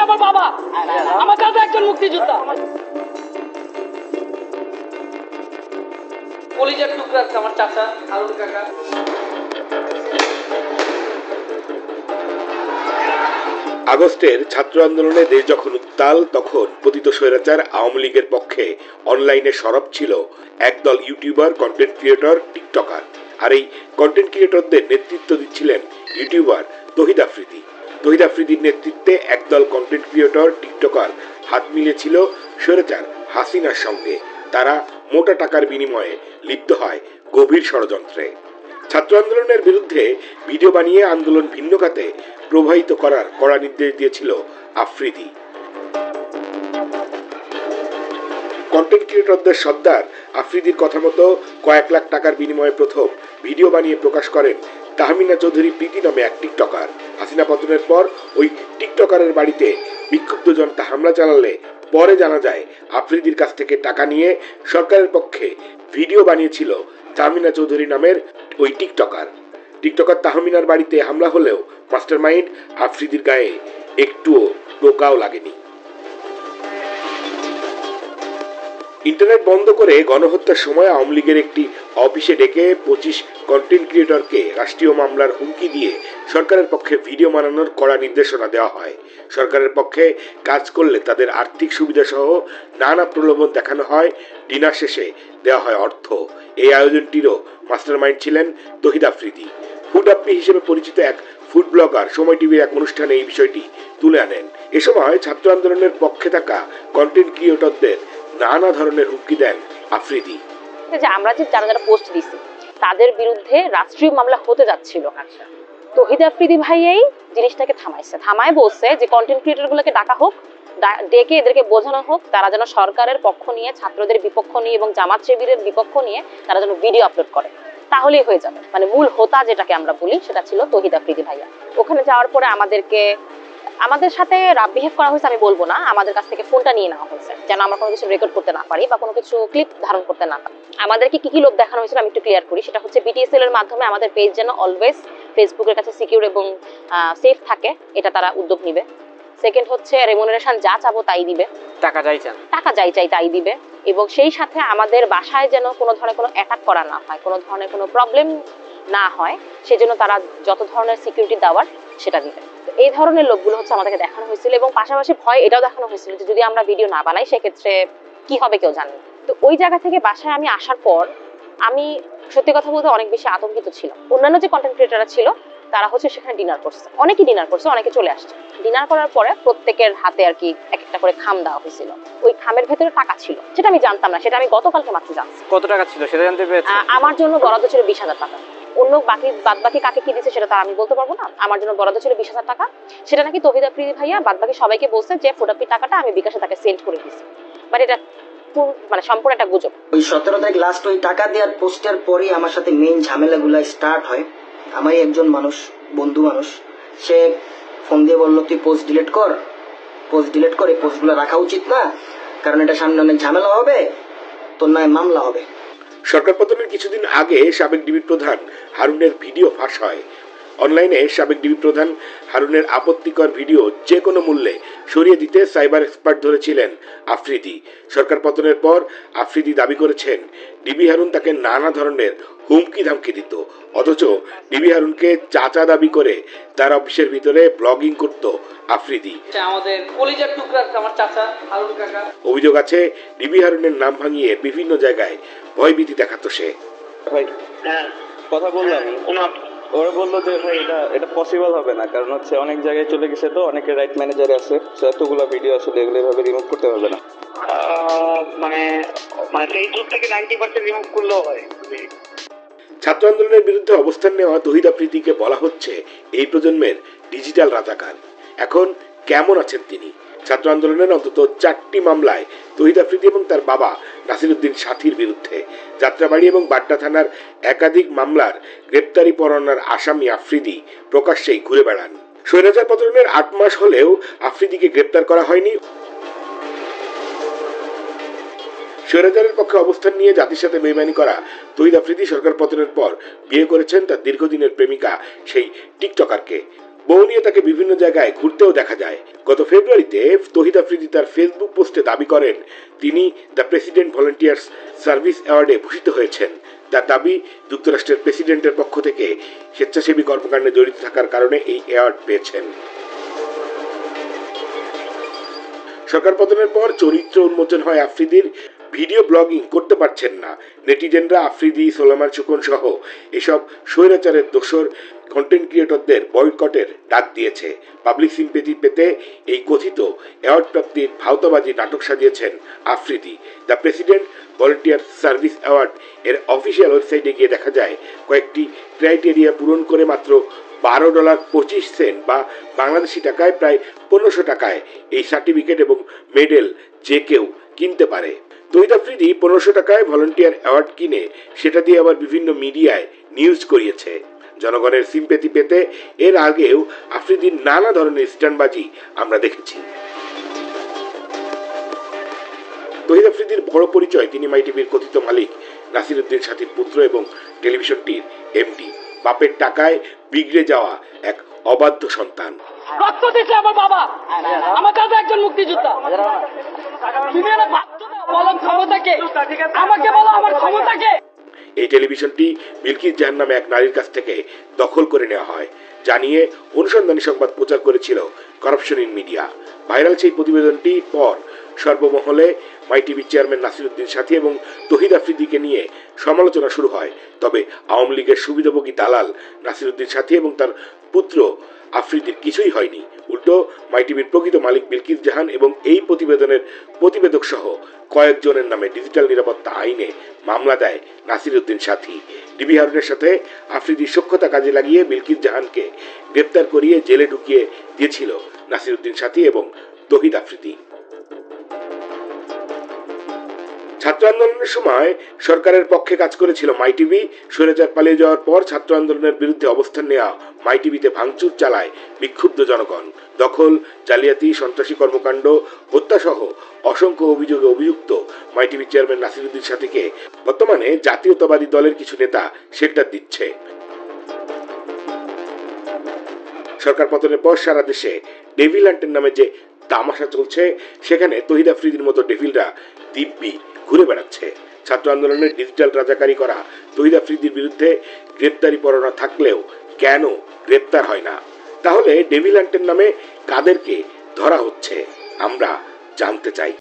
আমার বাবা, আমার দাদা একজন মুক্তিযোদ্ধা। কলিজার টুকরা আমার চাচা হারুন কাকা। আগস্টের ছাত্র আন্দোলনে দেশ যখন উত্তাল, তখন পতিত স্বৈরাচার আওয়ামী লীগের পক্ষে অনলাইনে সরব ছিল একদল ইউটিউবার, কন্টেন্ট ক্রিয়েটর, টিকটকার। আর এই কন্টেন্ট ক্রিয়েটরদের নেতৃত্ব দিচ্ছিলেন ইউটিউবার তহিদ আফ্রিদি। তহিদ আফ্রিদির নেতৃত্বে একদল কন্টেন্ট ক্রিয়েটর, টিকটকার হাত মিলেছিল স্বৈরাচার হাসিনার সঙ্গে। তারা মোটা টাকার বিনিময়ে লিপ্ত হয় গভীর ষড়যন্ত্রে। ছাত্র আন্দোলনের বিরুদ্ধে ভিডিও বানিয়ে আন্দোলন ভিন্ন খাতে প্রবাহিত করার কড়া নির্দেশ দিয়েছিল আফ্রিদি। কন্টেন্ট ক্রিয়েটরদের সর্দার আফ্রিদির কথা মতো কয়েক লাখ টাকার বিনিময়ে প্রথম ভিডিও বানিয়ে প্রকাশ করেন তাহমিনা চৌধুরী প্রীতি নামে এক টিকটকার। হাসিনা পতনের পর ওই টিকটকারের বাড়িতে বিক্ষুব্ধ জনতা হামলা চালালে পরে জানা যায় আফ্রিদির কাছ থেকে টাকা নিয়ে সরকারের পক্ষে ভিডিও বানিয়েছিল তাহমিনা চৌধুরী নামের ওই টিকটকার। তাহমিনার বাড়িতে হামলা হলেও মাস্টারমাইন্ড আফ্রিদির গায়ে একটুও টোকাও লাগেনি। ইন্টারনেট বন্ধ করে গণহত্যার সময় আওয়ামী লীগের একটি অফিসে ডেকে 25 কন্টেন্ট ক্রিয়েটরকে রাষ্ট্রীয় মামলার হুমকি দিয়ে সরকারের পক্ষে ভিডিও বানানোর কড়া নির্দেশনা দেওয়া হয়। সরকারের পক্ষে কাজ করলে তাদের আর্থিক সুবিধা সহ নানা প্রলোভন দেখানো হয়। ডিনার শেষে দেওয়া হয় অর্থ। এই আয়োজনটিরও মাস্টারমাইন্ড ছিলেন তহিদ আফ্রিদি। ফুড আপ্পি হিসেবে পরিচিত এক ফুড ব্লগার সময় টিভির এক অনুষ্ঠানে এই বিষয়টি তুলে আনেন। এ সময় ছাত্র আন্দোলনের পক্ষে থাকা কন্টেন্ট ক্রিয়েটরদের নানা ধরনের হুমকি দেন আফ্রিদি। যে আমরা যে যারা যারা পোস্ট দিছি তাদের বিরুদ্ধে রাষ্ট্রীয় মামলা হতে যাচ্ছিল। আচ্ছা, তহিদ আফ্রিদি ভাই এই জিনিসটাকে থামায় বলছে যে কন্টেন্ট ক্রিয়েটর গুলোকে ডাকা হোক, ডেকে এদেরকে বোঝানো হোক তারা যেন সরকারের পক্ষ নিয়ে, ছাত্রদের বিপক্ষ নিয়ে এবং জামাত শিবিরের বিপক্ষ নিয়ে তারা যেন ভিডিও আপলোড করে, তাহলেই হয়ে যাবে। মানে মূল হোতা যেটাকে আমরা বলি সেটা ছিল তহিদ আফ্রিদি ভাইয়া। ওখানে যাওয়ার পরে আমাদের সাথে রাব বিহেভ করা হয়েছে আমি বলবো না, আমাদের কাছ থেকে ফোনটা নিয়ে নেওয়া হয়েছে যেন আমরা কোনো কিছু রেকর্ড করতে না পারি বা কোনো কিছু ক্লিপ ধারণ করতে না পারি। আমাদেরকে কি কি লোভ দেখানো হয়েছিল আমি একটু ক্লিয়ার করি। সেটা হচ্ছে বিটিএসএল এর মাধ্যমে আমাদের পেজ যেন অলওয়েজ ফেসবুকের কাছে সিকিউর এবং সেফ থাকে, এটা তারা উদ্যোগ নিবে। সেকেন্ড হচ্ছে রেমুনারেশন যা চাবো তাই দিবে, টাকা যাই চাই তাই দিবে। এবং সেই সাথে আমাদের বাসায় যেন কোনো ধরনের কোনো অ্যাটাক করা না হয়, কোনো ধরনের কোনো প্রবলেম না হয়, সেজন্য তারা যত ধরনের সিকিউরিটি দেওয়ার সেটা দিবে। এই ধরনের লোকগুলো হচ্ছে আমাদেরকে দেখানো হয়েছিল এবং পাশাপাশি ভয় এটাও দেখানো হয়েছিল যে যদি আমরা ভিডিও না বানাই সেক্ষেত্রে কি হবে কেউ জানে। তো ওই জায়গা থেকে বাসায় আমি আসার পর আমি সত্যি কথা বলতে অনেক বেশি আতঙ্কিত ছিলাম। অন্যান্য যে কন্টেন্ট ক্রিয়েটররা ছিল তারা হচ্ছে সেখানে ডিনার করছে, অনেকে চলে আসছে। ডিনার করার পরে প্রত্যেকের হাতে আর কি এক একটা করে খাম দেওয়া হয়েছিল। ওই খামের ভেতরে টাকা ছিল, সেটা আমি জানতাম না, সেটা আমি গতকালকে মাত্র জানছি। কত টাকা ছিল সেটা জানতে পেরেছি? আমার জন্য বরাদ্দ ছিল 20,000 টাকা। অন্য বাকি কাকে কি দিয়েছে সেটা তো আমি বলতে পারবো না। আমার জন্য বরাদ্দ ছিল 20,000 টাকা। সেটা নাকি তহিদ আফ্রিদি ভাইয়া বাকি সবাইকে বলছে যে ফুডাপ্পির টাকাটা আমি বিকাশে তাকে সেন্ড করে দিয়েছি। বাট এটা মানে সম্পূর্ণ একটা গুজব। ওই 17 তারিখ লাস্ট ওই টাকা দেওয়ার পোস্টের পরই আমার সাথে মেইন ঝামেলাগুলো স্টার্ট হয়। আমারই একজন বন্ধু মানুষ সে ফোন দিয়ে বললো তুই পোস্ট ডিলিট কর, এই পোস্টগুলো রাখা উচিত না, কারণ এটা সামনে অনেক ঝামেলা হবে, তোর নয় মামলা হবে। সরকার পতনের কিছুদিন আগে সাবেক ডিবি প্রধান হারুনের ভিডিও ফাঁস হয়। অনলাইনে সাবেক ডিবি প্রধান হারুনের আপত্তিকর ভিডিও যে কোনো মূল্যে সরিয়ে দিতে সাইবার এক্সপার্ট ধরেছিলেন আফ্রিদি। সরকার পতনের পর আফ্রিদি দাবি করেছেন ডিবি হারুন তাকে নানা ধরনের হুমকি ধামকি দিত, অথচ ডিবি হারুনকে চাচা দাবি করে তার অফিসের ভিতরে ব্লগিং করত আফ্রিদি। আমাদের কলিজার টুকরা আমার চাচা হারুন কাকা। অভিযোগ আছে ডিবি হারুনের নাম ভাঙিয়ে বিভিন্ন জায়গায় ভয়ভীতি দেখাতো সে। কথা বললাম, ওরা বললো যে ভাই এটা পসিবল হবে না, কারণ হচ্ছে অনেক জায়গায় চলে গেছে, তো অনেকের রাইট ম্যানেজার আছে, এতগুলো ভিডিও আসলে এগুলো এভাবে রিমুভ করতে হবে না। মানে ফেসবুক থেকে 90% রিমুভ করলেও হয়। ছাত্র আন্দোলনের বিরুদ্ধে অবস্থান নেওয়া তহিদ আফ্রিদিকে বলা হচ্ছে এই প্রজন্মের ডিজিটাল রাজাকার। এখন কেমন আছেন তিনি? ছাত্র আন্দোলনের অন্তত 4টি মামলায় তহিদ আফ্রিদি এবং তার বাবা নাসিরউদ্দিন সাথীর বিরুদ্ধে, যাত্রাবাড়ি এবং বাড্ডা থানার একাধিক মামলার গ্রেপ্তারি পরোয়ানার আসামি আফ্রিদি প্রকাশ্যেই ঘুরে বেড়ান। স্বৈরাচার পতনের 8 মাস হলেও আফ্রিদিকে গ্রেপ্তার করা হয়নি। স্বৈরাচারের পক্ষে অবস্থান নিয়ে জাতির সাথে বেইমানি করা তহিদ আফ্রিদি সরকার পতনের পর বিয়ে করেছেন তার দীর্ঘদিনের প্রেমিকা সেই টিকটকারকে। বউ নিয়ে তাকে বিভিন্ন জায়গায় ঘুরতেও দেখা যায়। গত ফেব্রুয়ারিতে তহিদ আফ্রিদি তার ফেসবুক পোস্টে দাবি করেন তিনি দ্য প্রেসিডেন্ট ভলান্টিয়ার্স সার্ভিস অ্যাওয়ার্ডে ভূষিত হয়েছেন। তার দাবি যুক্তরাষ্ট্রের প্রেসিডেন্টের পক্ষ থেকে স্বেচ্ছাসেবী কর্মকাণ্ডে জড়িত থাকার কারণে এই অ্যাওয়ার্ড পেয়েছেন। সরকার পতনের পর চরিত্র উন্মোচন হয় আফ্রিদির। ভিডিও ব্লগিং করতে পারছেন না নেটিজেনরা। আফ্রিদি, সোলাইমান সুখন সহ এসব স্বৈরাচারের দোসর কন্টেন্ট ক্রিয়েটরদের বয়কটের ডাক দিয়েছে। পাবলিক সিম্পেথি পেতে এই কথিত অ্যাওয়ার্ড প্রাপ্তির ভাওতাবাজি নাটক সাজিয়েছেন Afridi. The president volunteer service award এর অফিসিয়াল ওয়েবসাইটে গিয়ে দেখা যায় কয়েকটি ক্রাইটেরিয়া পূরণ করে মাত্র $12.25 বা বাংলাদেশি টাকায় প্রায় 1500 টাকায় এই সার্টিফিকেট এবং মেডেল যে কেউ কিনতে পারে। তহিদ আফ্রিদি 1500 টাকায় ভলান্টিয়ার অ্যাওয়ার্ড কিনে সেটা দিয়ে আবার বিভিন্ন মিডিয়ায় নিউজ করিয়েছে। জনগণের সিম্পেথি পেতে এর আগেও আফ্রিদির নানা ধরনের স্ট্যান্ডবাজি আমরা দেখেছি। তহিদ আফ্রিদির বড় পরিচয় তিনি মাই টিভির কথিত মালিক নাসিরউদ্দিন সাথীর পুত্র এবং টেলিভিশনটির এমডি। বাপের টাকায় বিগড়ে যাওয়া এক অবাধ্য সন্তান। রক্ত দিচ্ছে আমার বাবা, আমার দাদা একজন মুক্তিযোদ্ধা। তুমি না ভাবছো না বলো ক্ষমতাকে, আমাকে বলো আমার ক্ষমতাকে। এই টেলিভিশনটি বিলকিস জাহান নামে এক নারীর কাছ থেকে দখল করে নেওয়া হয় জানিয়ে অনুসন্ধানী সংবাদ প্রচার করেছিল করাপশন ইন মিডিয়া। ভাইরাল সেই প্রতিবেদনটি পর সর্বমহলে মাই টিভির চেয়ারম্যান নাসিরউদ্দিন সাথী এবং তহিদ আফ্রিদিকে নিয়ে সমালোচনা শুরু হয়। তবে আওয়ামী লীগের সুবিধাভোগী দালাল নাসিরউদ্দিন সাথী এবং তার পুত্র আফ্রিদির কিছুই হয়নি। উল্টো মাই টিভির প্রকৃত মালিক বিলকিস জাহান এবং এই প্রতিবেদনের প্রতিবেদক সহ কয়েকজনের নামে ডিজিটাল নিরাপত্তা আইনে মামলা দেয় নাসিরউদ্দিন সাথী। ডিবি হারুনের সাথে আফ্রিদির সখ্যতা কাজে লাগিয়ে বিলকিস জাহানকে গ্রেপ্তার করিয়ে জেলে ঢুকিয়ে দিয়েছিল নাসিরউদ্দিন সাথী এবং তহিদ আফ্রিদি। ছাত্র আন্দোলনের সময় সরকারের পক্ষে কাজ করেছিল মাই টিভি। স্বৈরাচার পালিয়ে যাওয়ার পর ছাত্র আন্দোলনের বিরুদ্ধে অবস্থান নেওয়া মাই টিভিতে ভাঙচুর চালায় বিক্ষুব্ধ জনগণ। দখল, জালিয়াতি, সন্ত্রাসী কর্মকাণ্ড, হত্যাসহ অসংখ্য অভিযোগে অভিযুক্ত মাই টিভির চেয়ারম্যান নাসিরউদ্দিন সাথীকে বর্তমানে জাতীয়তাবাদী দলের কিছু নেতা শেল্টার দিচ্ছে। সরকার পতনের পর সারা দেশে ডেভিল হান্টের নামে যে তামাশা চলছে সেখানে তহিদ আফ্রিদির মতো ডেভিলরা দিব্যি ঘুরে বেড়াচ্ছে। ছাত্র আন্দোলনের ডিজিটাল রাজাকারি করা তহিদ আফ্রিদির বিরুদ্ধে গ্রেপ্তারি পরোয়ানা থাকলেও কেন গ্রেপ্তার হয় না? তাহলে ডেভিল হান্টের নামে কাদেরকে ধরা হচ্ছে আমরা জানতে চাই।